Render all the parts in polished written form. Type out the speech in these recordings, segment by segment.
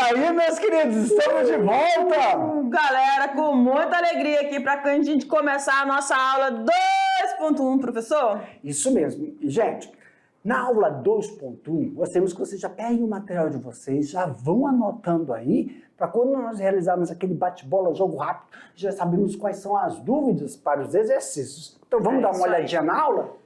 aí, meus queridos, estamos de volta! Galera, com muita alegria aqui para a gente começar a nossa aula 2.1, professor. Isso mesmo. E, gente, na aula 2.1, gostaríamos que vocês já peguem o material de vocês, já vão anotando aí, para quando nós realizarmos aquele bate-bola, jogo rápido, já sabemos quais são as dúvidas para os exercícios. Então vamos dar uma olhadinha na aula?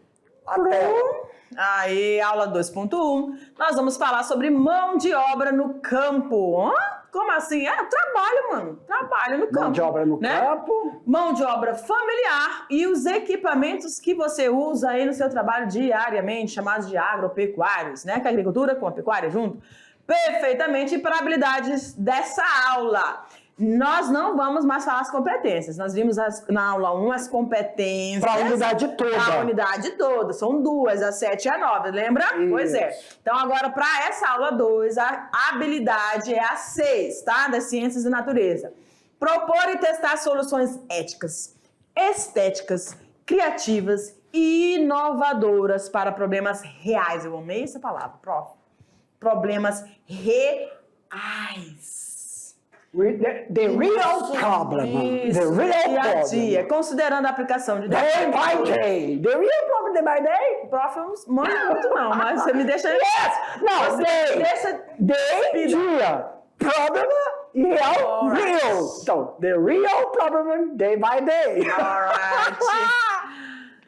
Aí, aula 2.1, nós vamos falar sobre mão de obra no campo. Hã? Como assim? Trabalho, mano. Trabalho no campo. Mão de obra no campo. Mão de obra familiar e os equipamentos que você usa aí no seu trabalho diariamente, chamados de agropecuários, né? Com a agricultura com a pecuária junto. Perfeitamente para habilidades dessa aula. Nós não vamos mais falar as competências. Nós vimos na aula 1 as competências. Para a unidade toda. Para a unidade toda. São duas, a 7 e a 9, lembra? Isso. Pois é. Então, agora, para essa aula 2, a habilidade é a 6, tá? Das ciências da natureza. Propor e testar soluções éticas, estéticas, criativas e inovadoras para problemas reais. Eu amei essa palavra, prof. Problemas reais. The real problem. Isso, The real dia a problem. dia, considerando a aplicação de... Day by day. The real problem day by day. Prof, eu não mando muito não, mas você me deixa... Yes! Não, day. Day, dia. Problem, real, real. Então, the real problem day by day. Alright.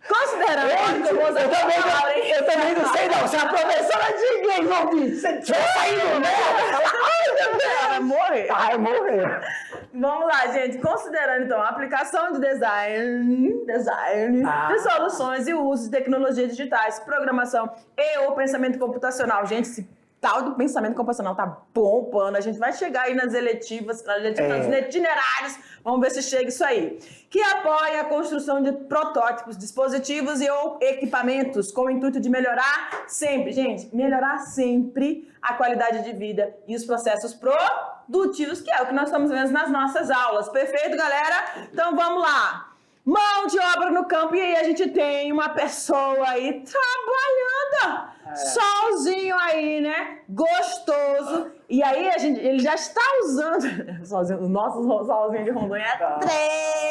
Considerando... Eu também não sei não. Se a professora de inglês não disse, você tiver saindo nela, ela vai morrer. vai morrer. Vamos lá, gente. Considerando, então, a aplicação de design de soluções e o uso de tecnologias digitais, programação e o pensamento computacional. Gente, esse tal do pensamento computacional tá bombando. A gente vai chegar aí nas eletivas, nos itinerários. Vamos ver se chega isso aí. Que apoia a construção de protótipos, dispositivos e ou equipamentos com o intuito de melhorar sempre, gente, melhorar sempre a qualidade de vida e os processos produtivos, que é o que nós estamos vendo nas nossas aulas. Perfeito, galera? Então vamos lá. Mão de obra no campo, e aí a gente tem uma pessoa aí trabalhando, solzinho aí, né? Gostoso. E aí ele já está usando, o nosso solzinho de Rondônia é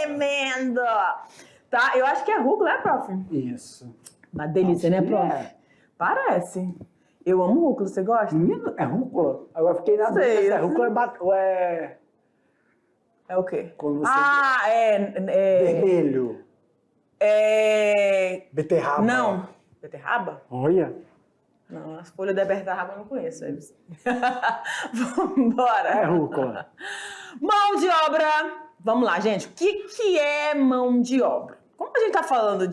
tremendo. Tá? Eu acho que é rúcula, né, prof? Isso. Uma delícia, né, prof? É. Parece. Eu amo rúcula, você gosta? Menino, é rúcula? Agora fiquei na dúvida se é rúcula ou é... É o quê? Quando você... Vermelho. Beterraba. Não. Beterraba? Olha. Não, as folhas da beterraba eu não conheço. Vambora. É rúcula. Mão de obra. Vamos lá, gente. O que é mão de obra? Como a gente está falando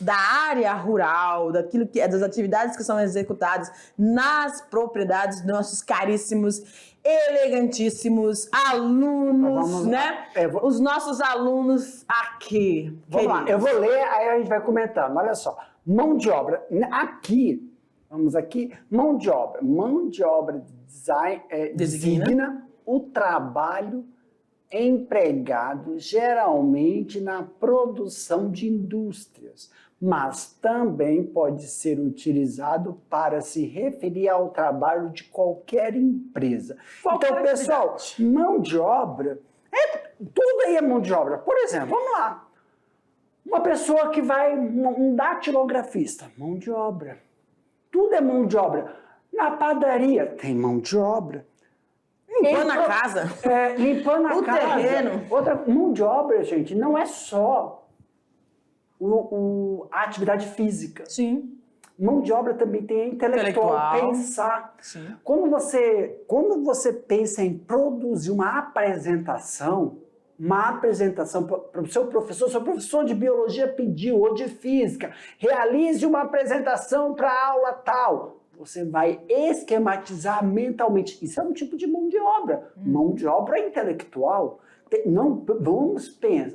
da área rural, daquilo que é das atividades que são executadas nas propriedades dos nossos caríssimos, elegantíssimos alunos, né? Os nossos alunos aqui. Vamos lá, eu vou ler, aí a gente vai comentando. Olha só, mão de obra. Aqui, vamos aqui, mão de obra. Mão de obra designa o trabalho empregado geralmente na produção de indústrias, mas também pode ser utilizado para se referir ao trabalho de qualquer empresa. Então, pessoal, mão de obra, tudo aí é mão de obra. Por exemplo, vamos lá, uma pessoa que vai, um datilografista, mão de obra. Tudo é mão de obra. Na padaria tem mão de obra. Limpando a casa. Limpando a casa. O terreno. Outra mão de obra, gente, não é só a atividade física. Sim. Mão de obra também tem a intelectual. Pensar. Sim. Quando você pensa em produzir uma apresentação para o seu professor de biologia pediu, ou de física, realize uma apresentação para a aula tal. Você vai esquematizar mentalmente. Isso é um tipo de mão de obra. Mão de obra intelectual. Não vamos pensar,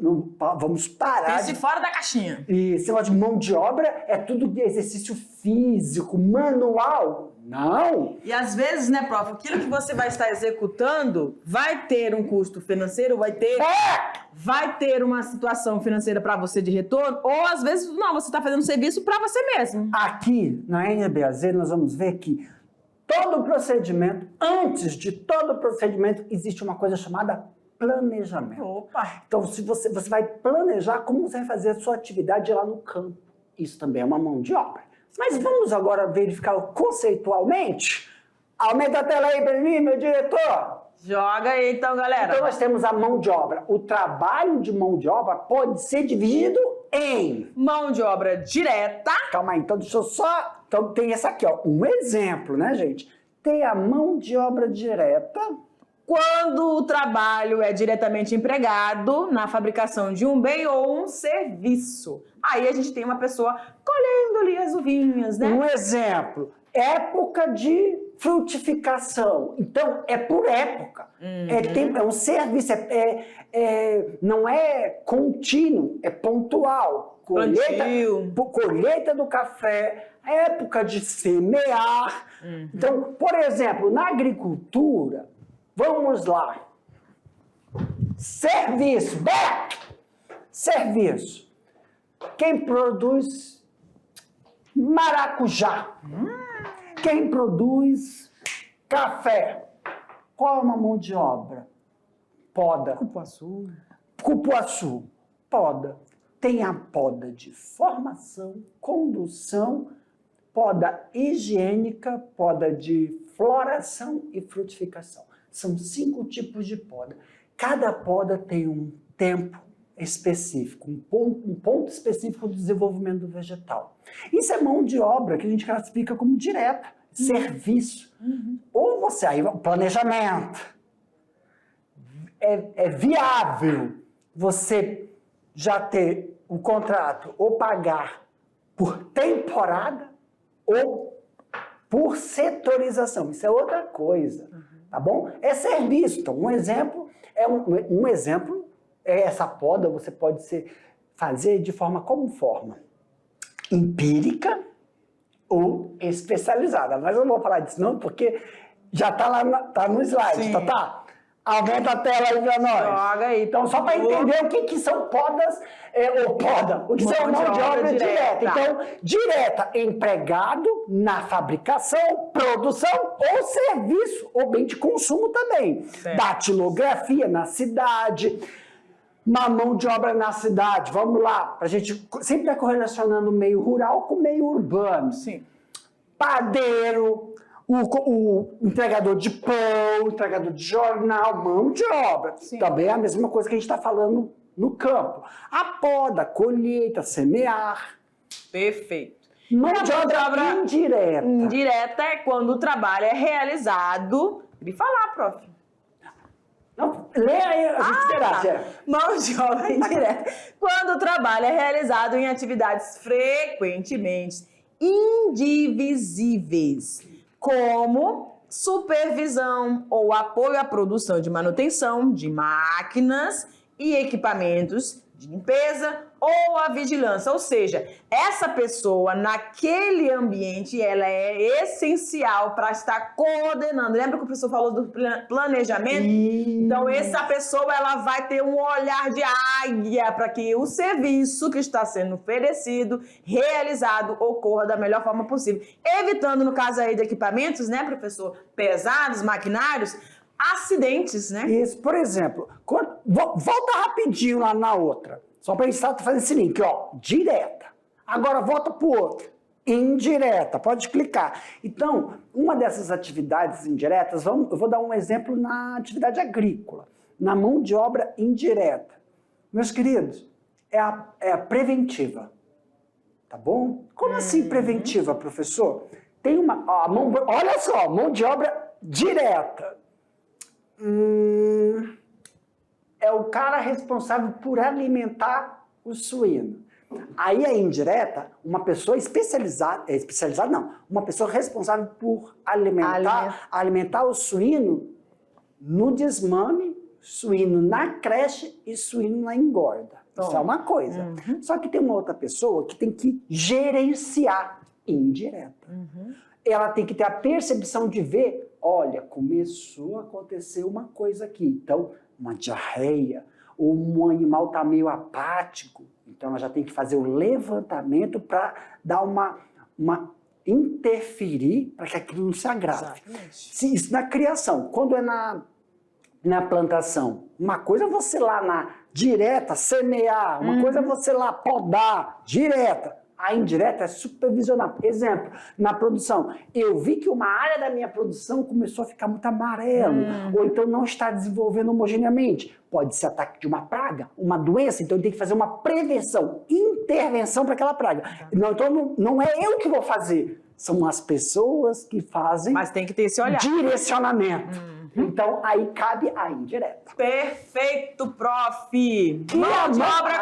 vamos parar. Pense fora da caixinha. E esse negócio de mão de obra é tudo de exercício físico, manual. Não! E às vezes, né, prof, aquilo que você vai estar executando vai ter um custo financeiro, vai ter uma situação financeira para você de retorno, ou às vezes, não, você está fazendo serviço para você mesmo. Aqui, na NBAZ, nós vamos ver que todo procedimento, antes de todo procedimento, existe uma coisa chamada planejamento. Opa! Então, se você vai planejar como você vai fazer a sua atividade lá no campo. Isso também é uma mão de obra. Mas vamos agora verificar conceitualmente? Aumenta a tela aí para mim, meu diretor. Joga aí então, galera. Então nós temos a mão de obra. O trabalho de mão de obra pode ser dividido em... Mão de obra direta. Calma aí, então deixa eu só... Então tem essa aqui, ó, um exemplo, né, gente? Tem a mão de obra direta... Quando o trabalho é diretamente empregado na fabricação de um bem ou um serviço. Aí a gente tem uma pessoa colhendo ali as uvinhas, né? Um exemplo, época de frutificação. Então, é por época. É um serviço, não é contínuo, é pontual. Colheita do café, época de semear. Então, por exemplo, na agricultura, vamos lá. Serviço. Serviço. Quem produz maracujá? Quem produz café? Qual é uma mão de obra? Poda. Cupuaçu. Poda. Tem a poda de formação, condução, poda higiênica, poda de floração e frutificação. São 5 tipos de poda. Cada poda tem um tempo específico, um ponto específico do desenvolvimento do vegetal. Isso é mão de obra que a gente classifica como direta, serviço. Ou você, aí o planejamento. É viável você já ter o contrato ou pagar por temporada ou por setorização. Isso é outra coisa. Tá bom? É serviço. Então, um exemplo é essa poda, você pode fazer de forma como forma? Empírica ou especializada. Mas eu não vou falar disso não, porque já tá lá tá no slide, tá? Aumenta a tela aí pra nós. Joga aí. Então, só para entender o que são podas, o que são mão de obra direta. Então, direta, empregado na fabricação, produção ou serviço, ou bem de consumo também. Certo. Datilografia na cidade, uma mão de obra na cidade. Vamos lá, a gente sempre vai correlacionando o meio rural com o meio urbano. Sim. Padeiro, o entregador de pão, entregador de jornal, mão de obra. Sim. Também é a mesma coisa que a gente está falando no campo. A poda, colheita, semear. Perfeito. Mão de obra indireta. Indireta é quando o trabalho é realizado... Me falar, prof. Não, lê aí, a gente terá. Mão de obra indireta. Quando o trabalho é realizado em atividades frequentemente indivisíveis, como supervisão ou apoio à produção de manutenção de máquinas e equipamentos de limpeza ou a vigilância. Ou seja, essa pessoa naquele ambiente, ela é essencial para estar coordenando. Lembra que o professor falou do planejamento? Então, essa pessoa ela vai ter um olhar de águia para que o serviço que está sendo oferecido, realizado, ocorra da melhor forma possível. Evitando, no caso aí de equipamentos, né, professor, pesados, maquinários, acidentes, né? Isso, por exemplo, volta rapidinho lá na outra, só para a gente fazer esse link, ó, direta. Agora volta para o outro, indireta, pode clicar. Então, uma dessas atividades indiretas, eu vou dar um exemplo na atividade agrícola, na mão de obra indireta. Meus queridos, é a preventiva, tá bom? Como assim preventiva, professor? Tem olha só, mão de obra direta. É o cara responsável por alimentar o suíno. Aí a indireta, uma pessoa especializada não, uma pessoa responsável por alimentar o suíno no desmame, suíno na creche e suíno na engorda. Isso é uma coisa. Só que tem uma outra pessoa que tem que gerenciar indireta. Ela tem que ter a percepção de ver, olha, começou a acontecer uma coisa aqui. Então, uma diarreia, ou um animal está meio apático, então ela já tem que fazer o levantamento para dar uma interferir para que aquilo não se agrave. Isso na criação. Quando é na plantação, uma coisa é você lá na direta semear, uma coisa é você lá podar direta. A indireta é supervisionar. Exemplo, na produção, eu vi que uma área da minha produção começou a ficar muito amarelo, ou então não está desenvolvendo homogeneamente. Pode ser ataque de uma praga, uma doença, então eu tenho que fazer uma prevenção, intervenção para aquela praga. Não, então não é eu que vou fazer, são as pessoas que fazem. Mas tem que ter esse olhar. Direcionamento. Então, aí cabe a indireta. Perfeito, prof! Mão de obra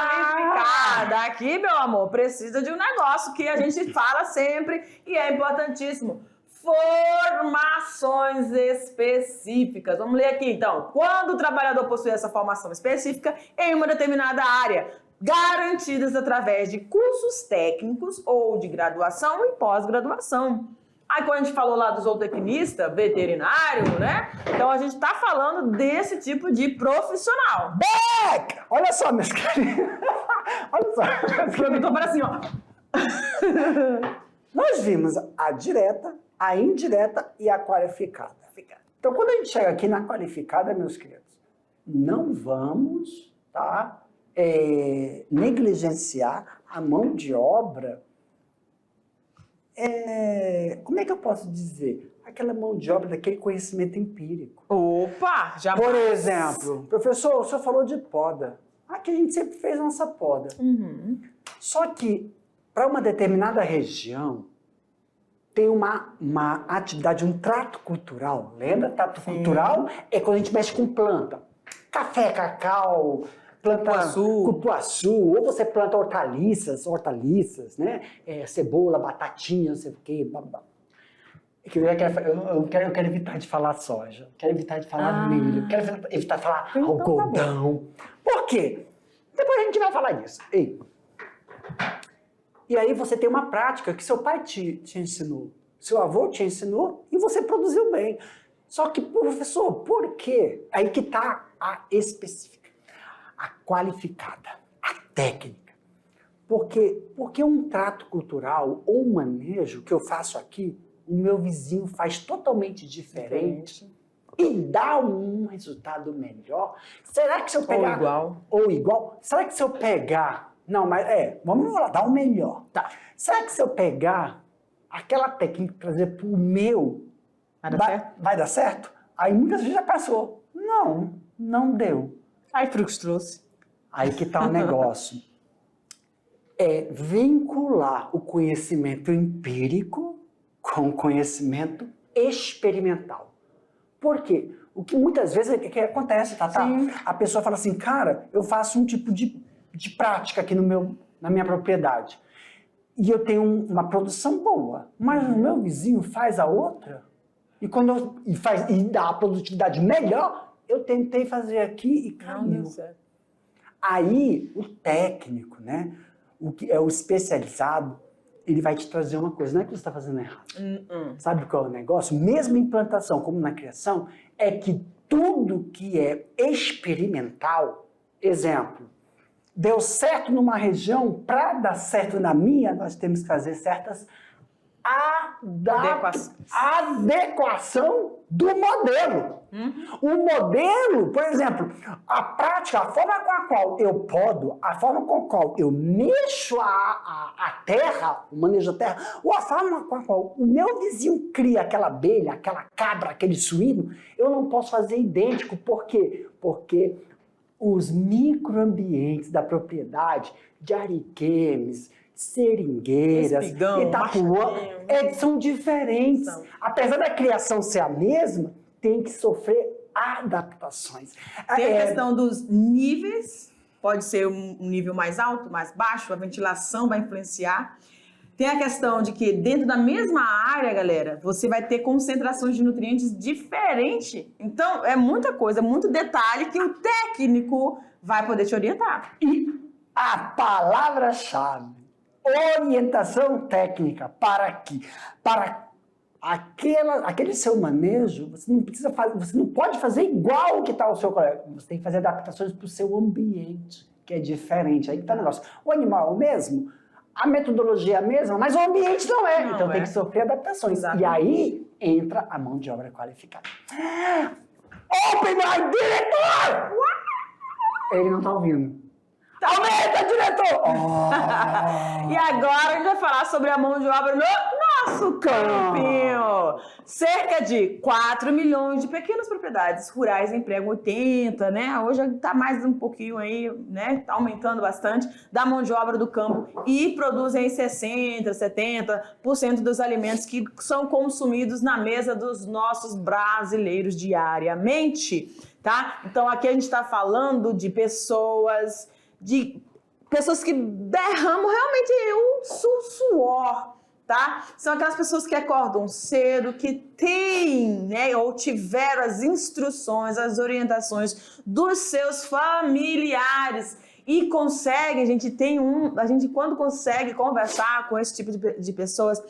qualificada. Aqui, meu amor, precisa de um negócio que a gente fala sempre e é importantíssimo. Formações específicas. Vamos ler aqui, então. Quando o trabalhador possui essa formação específica em uma determinada área, garantidas através de cursos técnicos ou de graduação e pós-graduação. Aí quando a gente falou lá do zootecnista, veterinário, né? Então a gente tá falando desse tipo de profissional. Beck! Olha só, meus queridos. Olha só. Eu tô para assim, ó. Nós vimos a direta, a indireta e a qualificada. Então quando a gente chega aqui na qualificada, meus queridos, não vamos, tá, negligenciar a mão de obra. Como é que eu posso dizer? Aquela mão de obra daquele conhecimento empírico. Opa! Já Por exemplo, professor, o senhor falou de poda. Aqui a gente sempre fez nossa poda. Só que, para uma determinada região, tem uma atividade, um trato cultural. Lembra? Trato cultural é quando a gente mexe com planta. Café, cacau, planta cupuaçu, ou você planta hortaliças, né? Cebola, batatinha, não sei o quê. Eu quero evitar de falar soja, quero evitar de falar milho, quero evitar de falar algodão. Por quê? Depois a gente vai falar disso. Ei. E aí você tem uma prática que seu pai te ensinou, seu avô te ensinou e você produziu bem. Só que, professor, por quê? Aí que está a específica, a qualificada, a técnica. Porque um trato cultural ou um manejo que eu faço aqui, o meu vizinho faz totalmente diferente e dá um resultado melhor. Será que se eu pegar... Ou igual. Será que se eu pegar... Não, mas vamos lá, dar o melhor. Tá. Será que se eu pegar aquela técnica e trazer para o meu, vai dar certo? Aí muitas vezes já passou. Não deu. Aí frustrou-se. Aí que está o negócio. É vincular o conhecimento empírico com o conhecimento experimental. Por quê? O que muitas vezes que acontece, Tatá? A pessoa fala assim, cara, eu faço um tipo de prática aqui na minha propriedade. E eu tenho uma produção boa, mas o meu vizinho faz a outra. E dá a produtividade melhor, eu tentei fazer aqui e caiu. Aí, o técnico, né? O que é o especializado, ele vai te trazer uma coisa. Não é que você está fazendo errado. Sabe qual é o negócio? Mesmo em plantação, como na criação, é que tudo que é experimental, exemplo, deu certo numa região, para dar certo na minha, nós temos que fazer certas adequação do modelo. O modelo, por exemplo, a prática, a forma com a qual eu podo, a forma com a qual eu mexo a terra, o manejo da terra, ou a forma com a qual o meu vizinho cria aquela abelha, aquela cabra, aquele suíno, eu não posso fazer idêntico. Por quê? Porque os microambientes da propriedade de Ariquemes, Seringueiras, Itapuã, são diferentes. Apesar da criação ser a mesma, tem que sofrer adaptações. Tem a questão dos níveis, pode ser um nível mais alto, mais baixo, a ventilação vai influenciar. Tem a questão de que dentro da mesma área, galera, você vai ter concentrações de nutrientes diferentes. Então, é muita coisa, muito detalhe que o técnico vai poder te orientar. E a palavra-chave, orientação técnica, para aquele seu manejo, você não pode fazer igual o que está o seu colega. Você tem que fazer adaptações para o seu ambiente, que é diferente. Aí que está o negócio. O animal é o mesmo? A metodologia é a mesma, mas o ambiente não é. Não então é. tem que sofrer adaptações. Exatamente. E aí entra a mão de obra qualificada. Open my diretor! Ele não tá ouvindo. Aumenta, diretor! Oh. E agora a gente vai falar sobre a mão de obra no nosso campinho. Cerca de 4 milhões de pequenas propriedades rurais empregam 80, né? Hoje tá mais um pouquinho aí, né? Tá aumentando bastante da mão de obra do campo e produzem 60, 70% dos alimentos que são consumidos na mesa dos nossos brasileiros diariamente, tá? Então aqui a gente tá falando de pessoas que derramam realmente o suor, tá? São aquelas pessoas que acordam cedo, que têm, né, ou tiveram as instruções, as orientações dos seus familiares e conseguem, a gente quando consegue conversar com esse tipo de pessoas,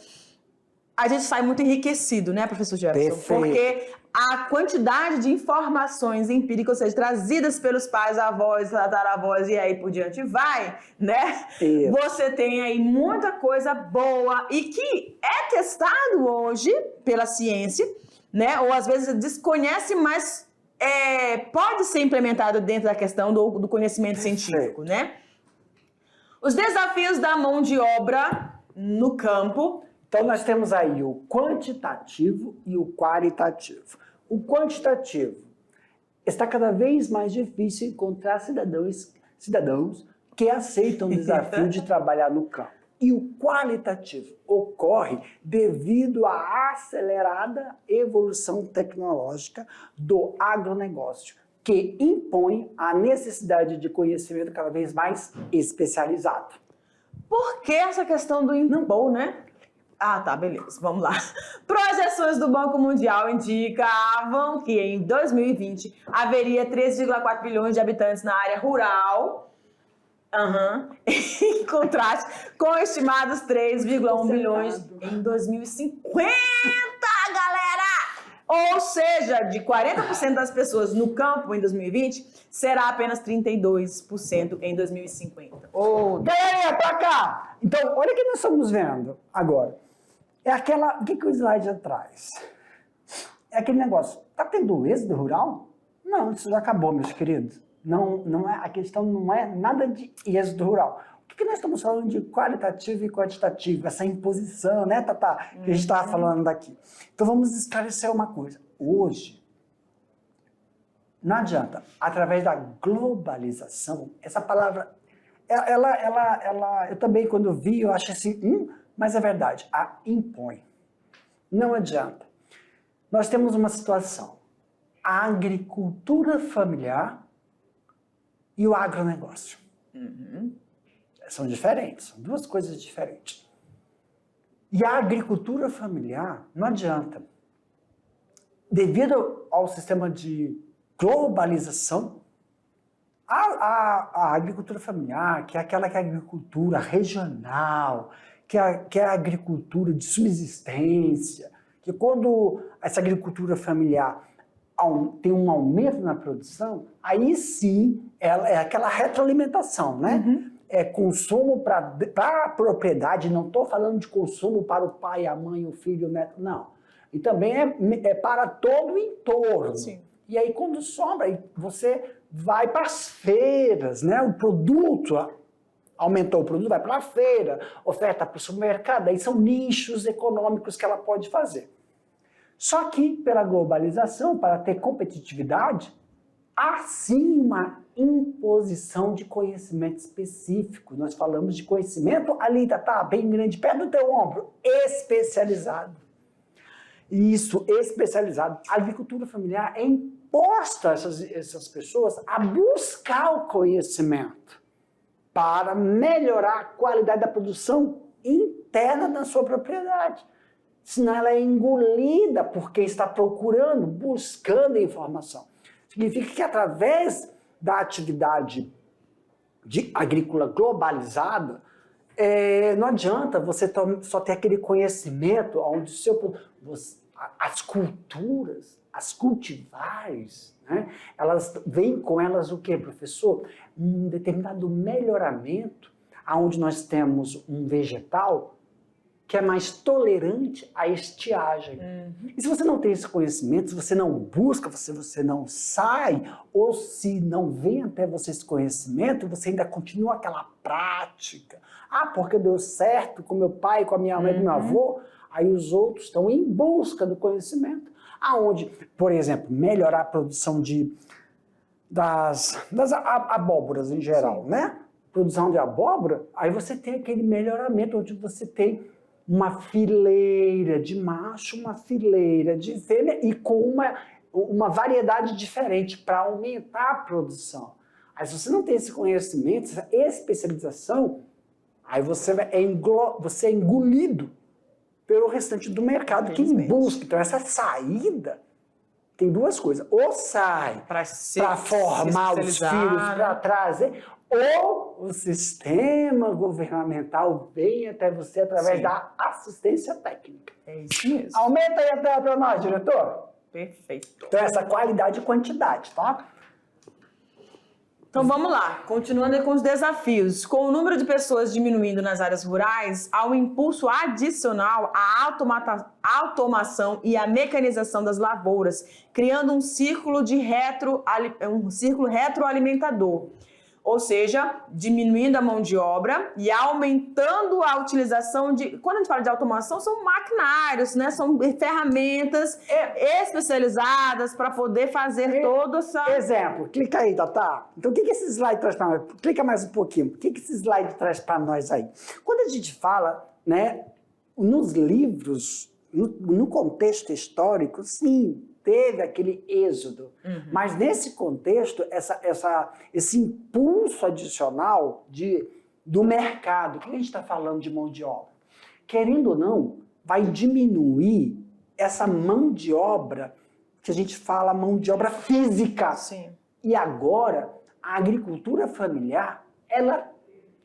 a gente sai muito enriquecido, né, professor Jefferson? Perfeito. Porque a quantidade de informações empíricas, ou seja, trazidas pelos pais, avós, tataravós e aí por diante vai, né? Isso. Você tem aí muita coisa boa e que é testado hoje pela ciência, né? Ou às vezes desconhece, mas pode ser implementado dentro da questão do conhecimento científico, né? Os desafios da mão de obra no campo. Então, nós temos aí o quantitativo e o qualitativo. O quantitativo, está cada vez mais difícil encontrar cidadãos que aceitam o desafio de trabalhar no campo. E o qualitativo ocorre devido à acelerada evolução tecnológica do agronegócio, que impõe a necessidade de conhecimento cada vez mais especializado. Por que essa questão do impor, né? Ah, tá, beleza, vamos lá. Projeções do Banco Mundial indicavam que em 2020 haveria 3,4 bilhões de habitantes na área rural, em contraste com estimados 3,1 bilhões em 2050, galera! Ou seja, de 40% das pessoas no campo em 2020, será apenas 32% em 2050. Galerinha, pra cá! Então, olha o que nós estamos vendo agora. O que o slide atrás? É aquele negócio, tá tendo êxodo rural? Não, isso já acabou, meus queridos. A questão não é nada de êxodo rural. O que nós estamos falando de qualitativo e quantitativo? Essa imposição, né, Tatá? Que a gente estava falando daqui. Então vamos esclarecer uma coisa. Hoje, não adianta, através da globalização, essa palavra, eu também quando vi, eu achei assim, mas é verdade, a impõe. Não adianta. Nós temos uma situação, a agricultura familiar e o agronegócio. São diferentes, são duas coisas diferentes. E a agricultura familiar, não adianta. Devido ao sistema de globalização, a agricultura familiar, que é aquela que é a agricultura regional, que é a agricultura de subsistência, que quando essa agricultura familiar tem um aumento na produção, aí sim é aquela retroalimentação, né? É consumo para a propriedade, não estou falando de consumo para o pai, a mãe, o filho, o neto, não. E também é para todo o entorno. Sim. E aí quando sobra, você vai para as feiras, né? O produto aumentou, o produto vai para a feira, oferta para o supermercado, aí são nichos econômicos que ela pode fazer. Só que pela globalização, para ter competitividade, há sim uma imposição de conhecimento específico. Nós falamos de conhecimento ali, tá bem grande, perto do teu ombro, especializado. Isso, especializado. A agricultura familiar é imposta a essas pessoas a buscar o conhecimento para melhorar a qualidade da produção interna da sua propriedade. Senão ela é engolida por quem está procurando, buscando informação. Significa que através da atividade agrícola globalizada, não adianta você só ter aquele conhecimento onde as culturas, as cultivares, né, elas vêm com elas o quê, professor? Um determinado melhoramento onde nós temos um vegetal que é mais tolerante à estiagem. E se você não tem esse conhecimento, se você não busca, se você não sai, ou se não vem até você esse conhecimento, você ainda continua aquela prática. Ah, porque deu certo com meu pai, com a minha mãe, com meu avô, aí os outros estão em busca do conhecimento. Aonde, por exemplo, melhorar a produção das abóboras em geral, né? Produção de abóbora, aí você tem aquele melhoramento onde você tem uma fileira de macho, uma fileira de fêmea e com uma variedade diferente para aumentar a produção. Aí se você não tem esse conhecimento, essa especialização, aí você é engolido pelo restante do mercado que busca. Então essa saída tem duas coisas. Ou sai para formar os filhos, para trazer, ou o sistema governamental vem até você através da assistência técnica. É isso mesmo. Aumenta aí a tela para nós, diretor. Perfeito. Então essa qualidade e quantidade, tá? Então vamos lá, continuando aí com os desafios. Com o número de pessoas diminuindo nas áreas rurais, há um impulso adicional à automação e à mecanização das lavouras, criando um círculo retroalimentador. Ou seja, diminuindo a mão de obra e aumentando a utilização de... Quando a gente fala de automação, são maquinários, né? São ferramentas especializadas para poder fazer toda essa... Exemplo, clica aí, Tatá. Então, o que esse slide traz para nós? Clica mais um pouquinho. O que esse slide traz para nós aí? Quando a gente fala, né, nos livros, no contexto histórico, sim, teve aquele êxodo. Mas nesse contexto, esse impulso adicional do mercado, que a gente está falando de mão de obra, querendo ou não, vai diminuir essa mão de obra, que a gente fala mão de obra física. Sim. E agora, a agricultura familiar,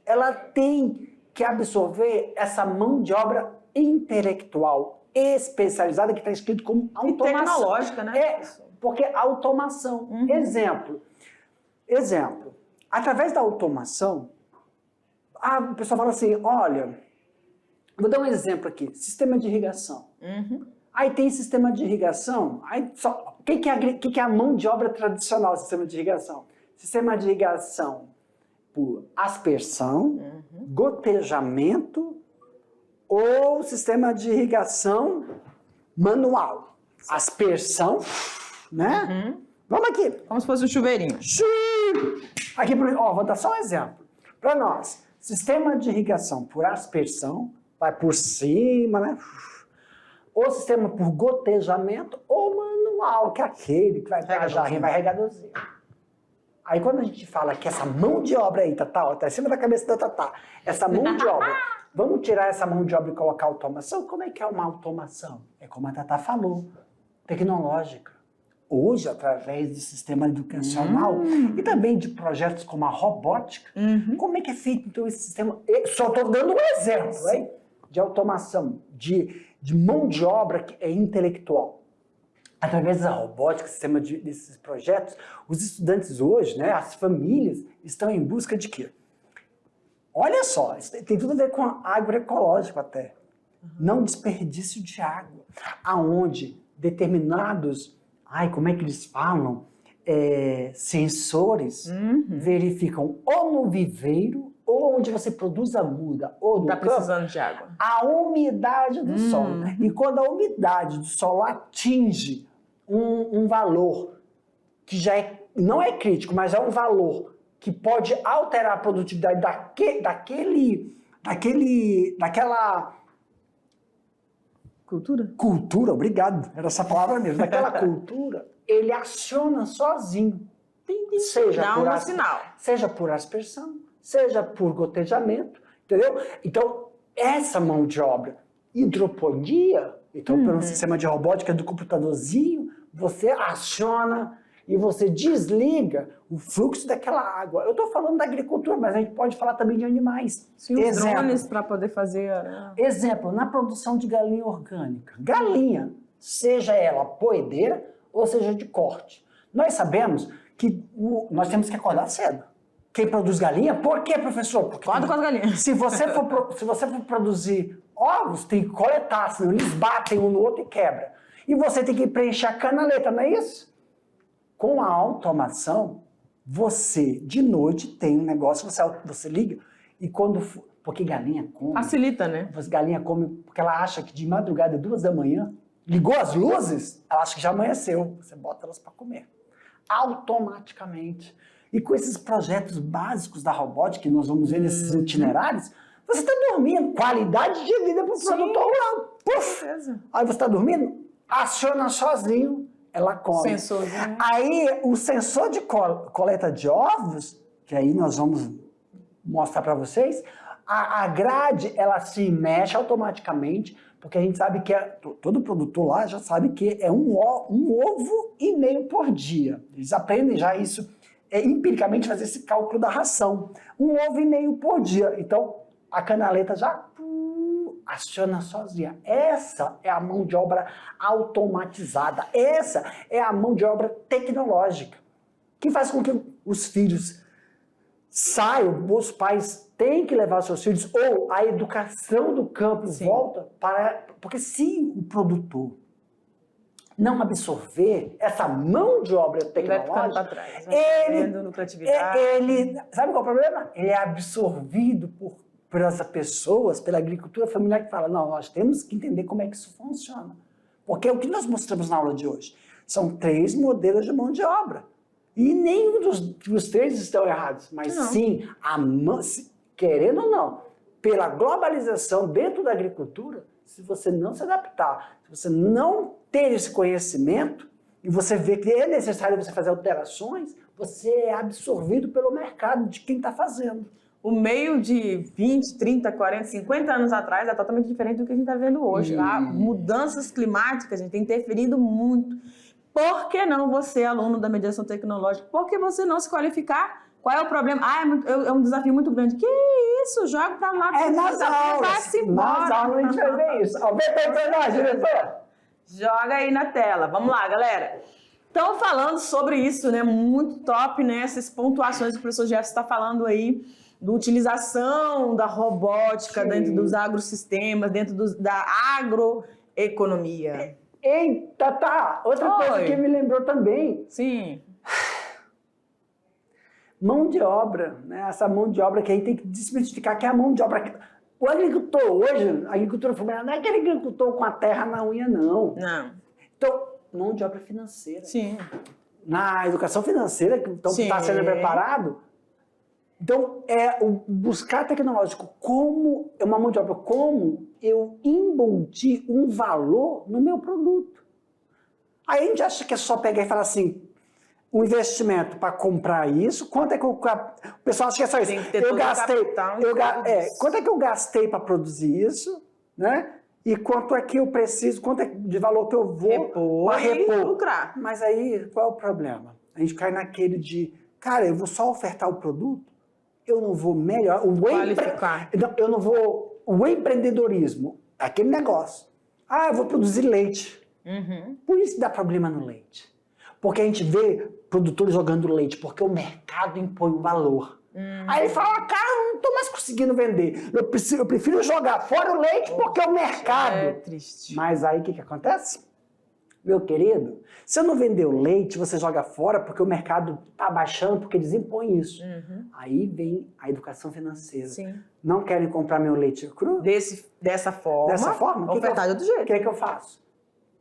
ela tem que absorver essa mão de obra intelectual, especializada, que está escrito como automação. E tecnológica, né? Porque automação. Exemplo. Através da automação, o pessoal fala assim, olha, vou dar um exemplo aqui, sistema de irrigação. Aí tem sistema de irrigação, o que é a mão de obra tradicional do sistema de irrigação? Sistema de irrigação por aspersão, gotejamento, ou sistema de irrigação manual. Aspersão, né? Vamos aqui. Como se fosse um chuveirinho. Aqui, vou dar só um exemplo. Para nós, sistema de irrigação por aspersão, vai por cima, né? Ou sistema por gotejamento, ou manual, que é aquele que vai para a jarrinha, vai regadorzinho. Aí quando a gente fala que essa mão de obra aí, Tatá, tá em cima da cabeça da Tatá, essa mão de obra, vamos tirar essa mão de obra e colocar automação? Como é que é uma automação? É como a Tatá falou, tecnológica. Hoje, através do sistema educacional e também de projetos como a robótica, como é que é feito então esse sistema? Só estou dando um exemplo, hein? De automação, de mão de obra que é intelectual. Através da robótica, sistema desses projetos, os estudantes hoje, né, as famílias, estão em busca de quê? Olha só, isso tem tudo a ver com agroecológico até. Não desperdício de água. Aonde determinados, como é que eles falam? Sensores verificam ou no viveiro, ou onde você produz a muda, ou no campo, precisando de água. A umidade do solo. E quando a umidade do solo atinge um valor que já não é crítico, mas é um valor que pode alterar a produtividade daquela cultura, obrigado, era essa palavra mesmo, daquela cultura, ele aciona sozinho. Seja por aspersão, seja por gotejamento, entendeu? Então, essa mão de obra, hidroponia, então pelo sistema de robótica do computadorzinho, você aciona e você desliga o fluxo daquela água. Eu estou falando da agricultura, mas a gente pode falar também de animais. Sim, os drones para poder fazer... Exemplo, na produção de galinha orgânica. Galinha, seja ela poedeira ou seja de corte. Nós sabemos que nós temos que acordar cedo. quem produz galinha. Por quê, professor? Porque Conta com as galinhas. se você for produzir ovos, tem que coletar, senão eles batem um no outro e quebra. E você tem que preencher a canaleta, não é isso? Com a automação, você, de noite, tem um negócio, você liga, e quando... Porque galinha come... Facilita, né? Galinha come porque ela acha que de madrugada, 2 da manhã, ligou as luzes, ela acha que já amanheceu. Você bota elas para comer. Automaticamente. E com esses projetos básicos da robótica, que nós vamos ver nesses itinerários, você está dormindo. Qualidade de vida para o produtor rural. Puf! Aí você está dormindo, aciona sozinho, ela come. Sensorzinho. Aí o sensor de coleta de ovos, que aí nós vamos mostrar para vocês, a grade, ela se mexe automaticamente, porque a gente sabe que todo produtor lá já sabe que é um ovo e meio por dia. Eles aprendem já isso, empiricamente, fazer esse cálculo da ração. 1 ovo e meio por dia. Então, a canaleta já aciona sozinha. Essa é a mão de obra automatizada. Essa é a mão de obra tecnológica, que faz com que os filhos saiam, os pais têm que levar seus filhos, ou a educação do campo volta para... Porque se o produtor não absorver essa mão de obra tecnológica, vai ficando para trás, ele sabe qual é o problema? Ele é absorvido por essas pessoas, pela agricultura familiar, que fala, não, nós temos que entender como é que isso funciona. Porque o que nós mostramos na aula de hoje são 3 modelos de mão de obra. E nenhum dos 3 estão errados, mas sim, querendo ou não, pela globalização dentro da agricultura, se você não se adaptar, se você não ter esse conhecimento, e você vê que é necessário você fazer alterações, você é absorvido pelo mercado de quem está fazendo. O meio de 20, 30, 40, 50 anos atrás é totalmente diferente do que a gente está vendo hoje. As mudanças climáticas, a gente tem interferido muito. Por que não você, aluno da mediação tecnológica, por que você não se qualificar? Qual é o problema? É um desafio muito grande. Que isso? Joga para lá. Nas aulas. Nas aulas a gente vai ver isso. Aumenta aí para nós, diretor. Joga aí na tela. Vamos lá, galera. Estão falando sobre isso, né? Muito top, né? Essas pontuações que o professor Jefferson está falando aí, da utilização da robótica dentro dos agrossistemas, dentro da agroeconomia. Eita, tá! Outra coisa que me lembrou também. Sim. Mão de obra, né? Essa mão de obra que a gente tem que desmistificar, que é a mão de obra. O agricultor hoje, a agricultura familiar, não é aquele agricultor com a terra na unha, não. Não. Então, mão de obra financeira. Sim. Na educação financeira, que está sendo preparado, então, o buscar tecnológico como é uma mão de obra, como eu embutir um valor no meu produto. Aí a gente acha que é só pegar e falar assim, um investimento para comprar isso, quanto é que o pessoal acha que é só isso? Eu gastei, quanto é que eu gastei para produzir isso, né? E quanto é que eu preciso, quanto é de valor que eu vou para repor. Lucrar. Mas aí, qual é o problema? A gente cai naquele de, cara, eu vou só ofertar o produto, eu não vou melhorar, eu não vou, o empreendedorismo, aquele negócio, eu vou produzir leite. Por isso dá problema no leite. Porque a gente vê produtores jogando leite, porque o mercado impõe um valor. Aí ele fala, cara, eu não estou mais conseguindo vender. Eu prefiro jogar fora o leite porque é o mercado. É triste. Mas aí o que acontece? Meu querido, se eu não vender o leite, você joga fora porque o mercado está baixando, porque eles impõem isso. Aí vem a educação financeira. Sim. Não querem comprar meu leite cru? Dessa forma? Dessa forma? Ofertar de outro jeito. O que é que eu faço?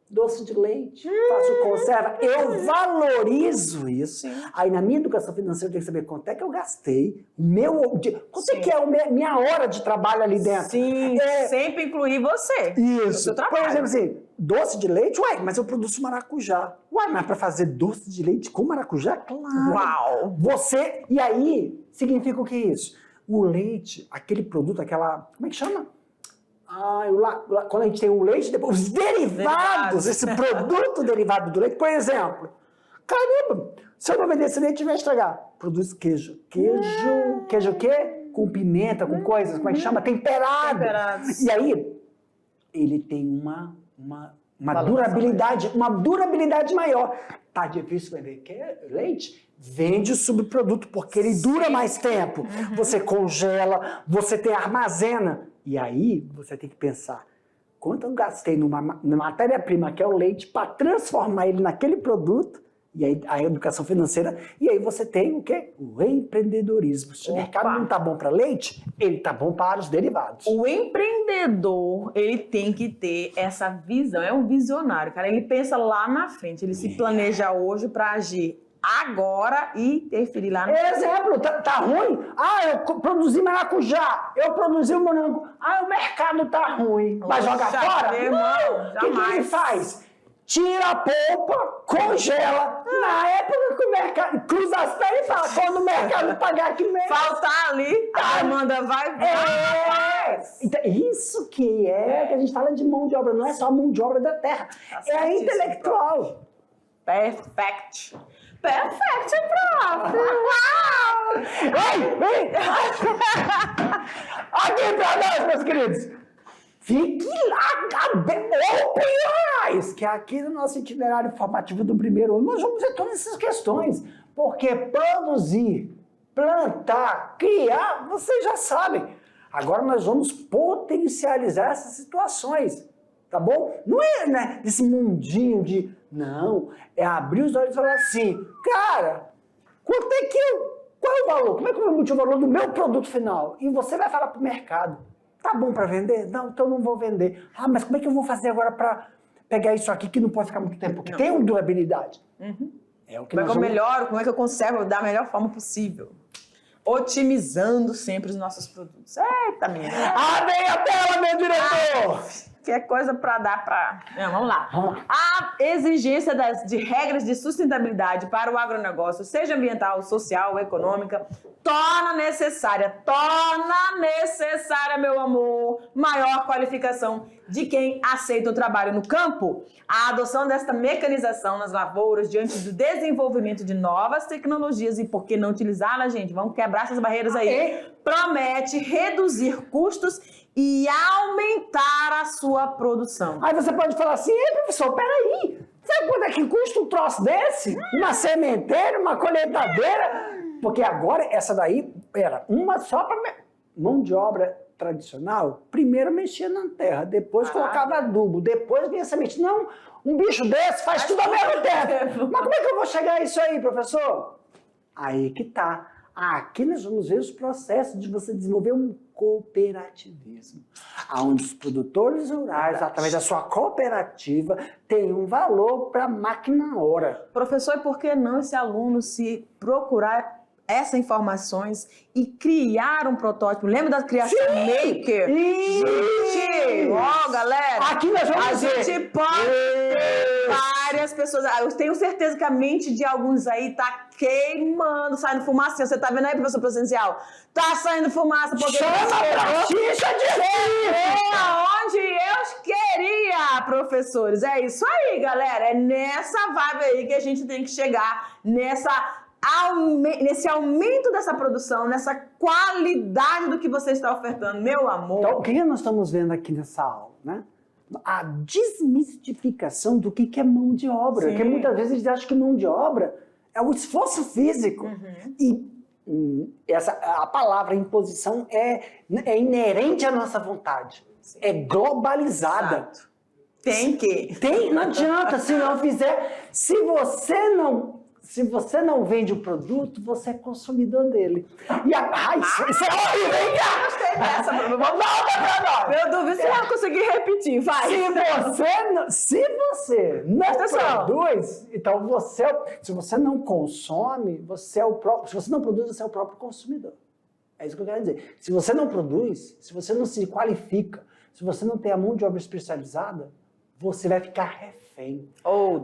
Doce de leite, faço conserva, eu valorizo isso. Sim. Aí na minha educação financeira eu tenho que saber quanto é que eu gastei, quanto é que é a minha hora de trabalho ali dentro. Sim, sempre incluir você. Isso. Por exemplo assim, doce de leite, mas eu produzo maracujá. Mas para fazer doce de leite com maracujá? Claro. Uau! E aí, significa o que é isso? O leite, aquele produto, como é que chama? Quando a gente tem o leite, depois os derivados, esse produto derivado do leite, por exemplo, caramba, se eu não vender esse leite, vai estragar. Produz queijo. Queijo o quê? Com pimenta, com coisas, como é que chama? Temperados. E aí, ele tem uma durabilidade maior. Tá difícil vender leite? vende o subproduto, porque ele dura mais tempo. Você congela, você tem armazena. E aí você tem que pensar, quanto eu gastei numa matéria-prima, que é o leite, para transformar ele naquele produto, e aí a educação financeira, e aí você tem o quê? O empreendedorismo. Se o mercado não está bom para leite, ele está bom para os derivados. O empreendedor, ele tem que ter essa visão, é um visionário, cara. Ele pensa lá na frente, ele se planeja hoje para agir agora e interferir lá no Exemplo, tá ruim? Eu produzi maracujá, eu produzi o morango. O mercado tá ruim. Vai jogar fora? Não, o que ele faz? Tira a polpa, congela. Na época que o mercado cruza as pernas e fala, quando o mercado pagar aqui mesmo. Faltar ali, a demanda vai. Então, isso que a gente fala de mão de obra, não é só a mão de obra da terra, é a intelectual. Perfect, prof! Uau! Ei! Aqui pra nós, meus queridos! Fique lá, open your eyes, que aqui no nosso itinerário formativo do primeiro ano nós vamos ver todas essas questões. Porque produzir, plantar, criar, vocês já sabem. Agora nós vamos potencializar essas situações, tá bom? Não é, né, esse mundinho de... Não, é abrir os olhos e falar assim, cara, qual é o valor? Como é que eu vou emitir o valor do meu produto final? E você vai falar pro mercado. Tá bom para vender? Não, então não vou vender. Mas como é que eu vou fazer agora para pegar isso aqui que não pode ficar muito tempo? Porque tem uma durabilidade. É o que como é que eu melhoro? Como é que eu conservo da melhor forma possível? Otimizando sempre os nossos produtos. Eita, menina. Abre a tela, meu diretor! Que é coisa para dar para... Vamos lá. A exigência de regras de sustentabilidade para o agronegócio, seja ambiental, social ou econômica, torna necessária, meu amor, maior qualificação de quem aceita o trabalho no campo. A adoção desta mecanização nas lavouras diante do desenvolvimento de novas tecnologias e por que não utilizá-las, gente? Vamos quebrar essas barreiras aí. Promete reduzir custos e aumentar a sua produção. Aí você pode falar assim, professor, peraí, sabe quanto é que custa um troço desse? Uma sementeira, uma colheitadeira? Porque agora essa daí era uma só para mão de obra tradicional. Primeiro mexia na terra, depois colocava adubo, depois vinha semente. Não, um bicho desse faz tudo ao mesmo tempo. Mas como é que eu vou chegar a isso aí, professor? Aí que tá. Aqui nós vamos ver os processos de você desenvolver um cooperativismo, onde os produtores rurais, através da sua cooperativa, têm um valor para a máquina hora. Professor, e por que não esse aluno se procurar essas informações e criar um protótipo? Lembra da criação maker? Gente, galera, aqui nós vamos a gente pode ter várias pessoas. Eu tenho certeza que a mente de alguns aí tá queimando, saindo fumaça. Você tá vendo aí, professor presencial? Tá saindo fumaça porque aonde eu queria, professores. É isso aí, galera. É nessa vibe aí que a gente tem que chegar, nesse aumento dessa produção, nessa qualidade do que você está ofertando, meu amor. Então, o que nós estamos vendo aqui nessa aula, né? A desmistificação do que é mão de obra. Sim. Porque muitas vezes eles acham que mão de obra é o esforço físico. E a palavra imposição é inerente à nossa vontade. Sim. É globalizada. Exato. Não adianta, se não fizer. Se você não vende o produto, você é consumidor dele. E isso é horrível, hein? Gostei dessa, vamos dar outra pra nós. Eu duvido se eu conseguir repetir, vai. Se você não produz, então se você não consome, se você não produz, você é o próprio consumidor. É isso que eu quero dizer. Se você não produz, se você não se qualifica, se você não tem a mão de obra especializada, você vai ficar refém. Ou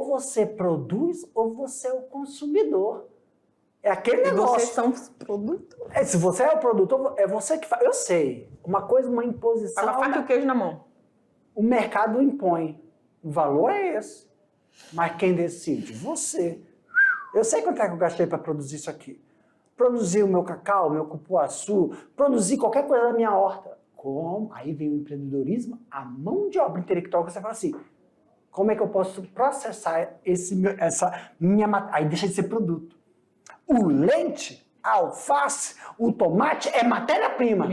você produz, ou você é o consumidor. É aquele negócio. Vocês são os produtores. Se você é o produtor, é você que faz. Eu sei. Uma imposição. Com a faca e o queijo na mão. O mercado impõe. O valor é esse. Mas quem decide? Você. Eu sei quanto é que eu gastei para produzir isso aqui. Produzir o meu cacau, o meu cupuaçu, produzir qualquer coisa da minha horta. Como? Aí vem o empreendedorismo, a mão de obra intelectual, que você fala assim, como é que eu posso processar essa minha... Aí deixa de ser produto. O leite, a alface, o tomate é matéria-prima.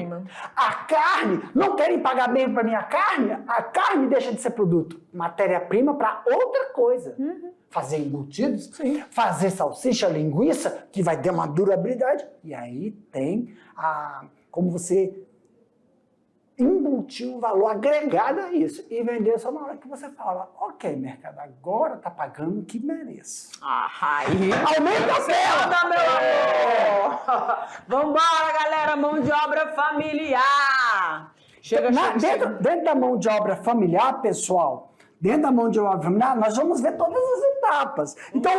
A carne, não querem pagar bem para minha carne? A carne deixa de ser produto. Matéria-prima para outra coisa. Fazer embutidos, fazer salsicha, linguiça, que vai ter uma durabilidade. E aí tem como você embutir um valor agregado a isso e vender só na hora que você fala, ok, mercado, agora tá pagando o que mereço. Aumenta a tela! Meu amor! Vambora, galera, mão de obra familiar! Chega. Dentro da mão de obra familiar, pessoal, dentro da mão de obra familiar, nós vamos ver todas as etapas. Então,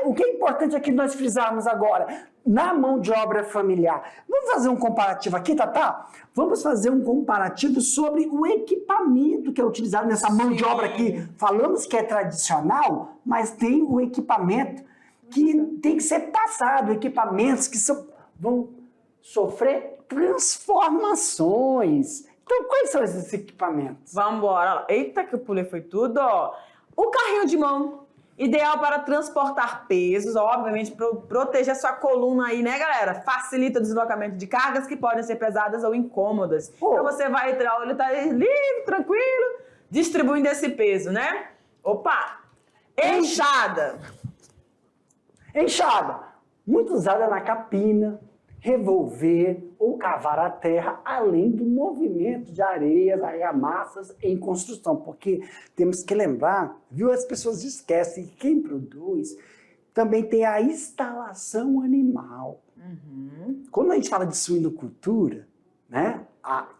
o que é importante aqui nós frisarmos agora? Na mão de obra familiar. Vamos fazer um comparativo aqui, Tatá? Vamos fazer um comparativo sobre o equipamento que é utilizado nessa mão de obra aqui. Falamos que é tradicional, mas tem o equipamento que tem que ser passado, equipamentos que vão sofrer transformações. Então, quais são esses equipamentos? Vamos embora. Eita, que eu pulei, foi tudo, ó. O carrinho de mão. Ideal para transportar pesos, obviamente, proteger sua coluna aí, né, galera? Facilita o deslocamento de cargas que podem ser pesadas ou incômodas. Então você vai, ele tá livre, tranquilo, distribuindo esse peso, né? Opa! Enxada. Enxada. Muito usada na capina, revolver ou cavar a terra, além do movimento de areias, argamassas em construção, porque temos que lembrar, viu, as pessoas esquecem que quem produz também tem a instalação animal. Quando a gente fala de suinocultura, né,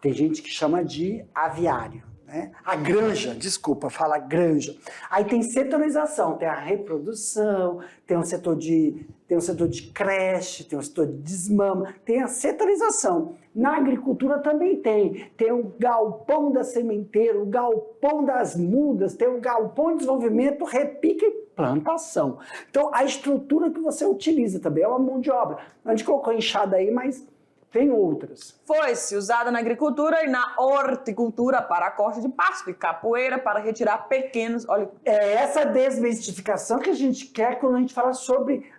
tem gente que chama de aviário, né? A granja, desculpa, fala granja. Aí tem setorização, tem a reprodução, tem um setor de creche, tem um setor de desmama, tem a setorização. Na agricultura também tem o galpão da sementeira, o galpão das mudas, tem o galpão de desenvolvimento, repique e plantação. Então, a estrutura que você utiliza também é uma mão de obra. A gente colocou enxada aí, mas tem outras. Foice, usada na agricultura e na horticultura para corte de pasto e capoeira para retirar pequenos... Olha. É essa desmistificação que a gente quer quando a gente fala sobre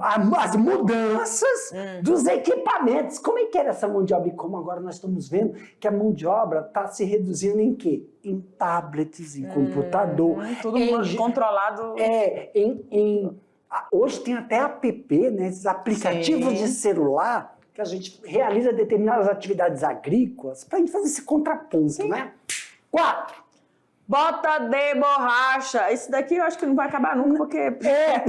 as mudanças dos equipamentos. Como é que era essa mão de obra? E como agora nós estamos vendo que a mão de obra está se reduzindo em quê? Em tablets, em computador. Tudo controlado. Hoje tem até app, né, esses aplicativos de celular que a gente realiza determinadas atividades agrícolas para a gente fazer esse contraponto, né? 4. Bota de borracha. Isso daqui eu acho que não vai acabar nunca, porque...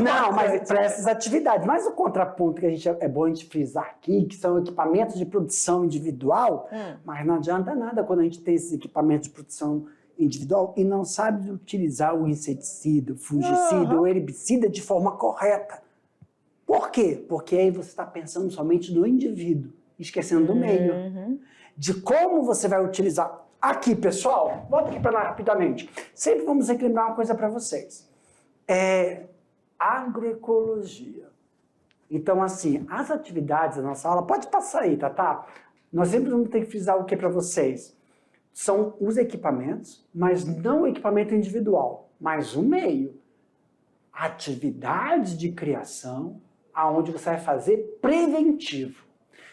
Não, mas para essas atividades. Mas o contraponto que é bom a gente frisar aqui, que são equipamentos de produção individual, mas não adianta nada quando a gente tem esses equipamentos de produção individual e não sabe utilizar o inseticida, o fungicida, o herbicida de forma correta. Por quê? Porque aí você está pensando somente no indivíduo, esquecendo do meio. De como você vai utilizar. Aqui, pessoal, volta aqui para lá rapidamente. Sempre vamos lembrar uma coisa para vocês. Agroecologia. Então, assim, as atividades da nossa aula, pode passar aí, tá? Nós sempre vamos ter que frisar o que para vocês? São os equipamentos, mas não o equipamento individual, mas o meio. Atividades de criação, aonde você vai fazer preventivo.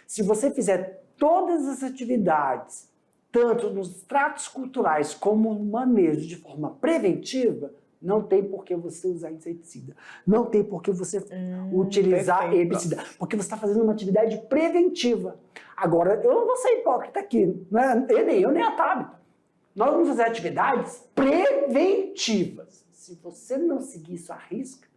Se você fizer todas as atividades, tanto nos tratos culturais como no manejo de forma preventiva, não tem por que você usar inseticida. Não tem por que você utilizar herbicida. Porque você está fazendo uma atividade preventiva. Agora, eu não vou ser hipócrita aqui. Né? Nem eu, nem a Tabita. Nós vamos fazer atividades preventivas. Se você não seguir isso à risca,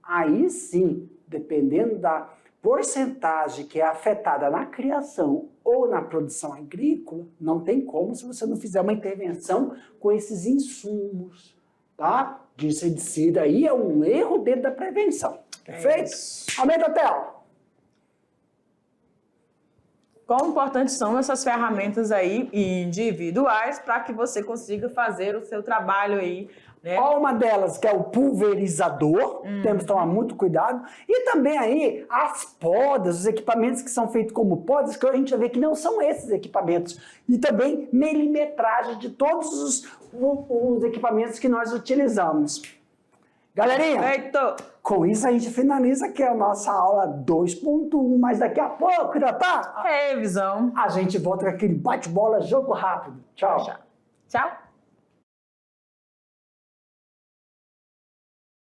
aí sim, dependendo da porcentagem que é afetada na criação ou na produção agrícola, não tem como se você não fizer uma intervenção com esses insumos, tá? De inseticida. Aí é um erro dentro da prevenção. Perfeito? Aumenta a tela. Quão importantes são essas ferramentas aí individuais para que você consiga fazer o seu trabalho aí, né? Ó, uma delas que é o pulverizador, temos que tomar muito cuidado. E também aí as podas, os equipamentos que são feitos como podas, que a gente vai ver que não são esses equipamentos. E também milimetragem de todos os equipamentos que nós utilizamos. Galerinha, Feito! com isso a gente finaliza aqui a nossa aula 2.1, mas daqui a pouco, já tá? Revisão. A gente volta com aquele bate-bola, jogo rápido. Tchau. Tchau.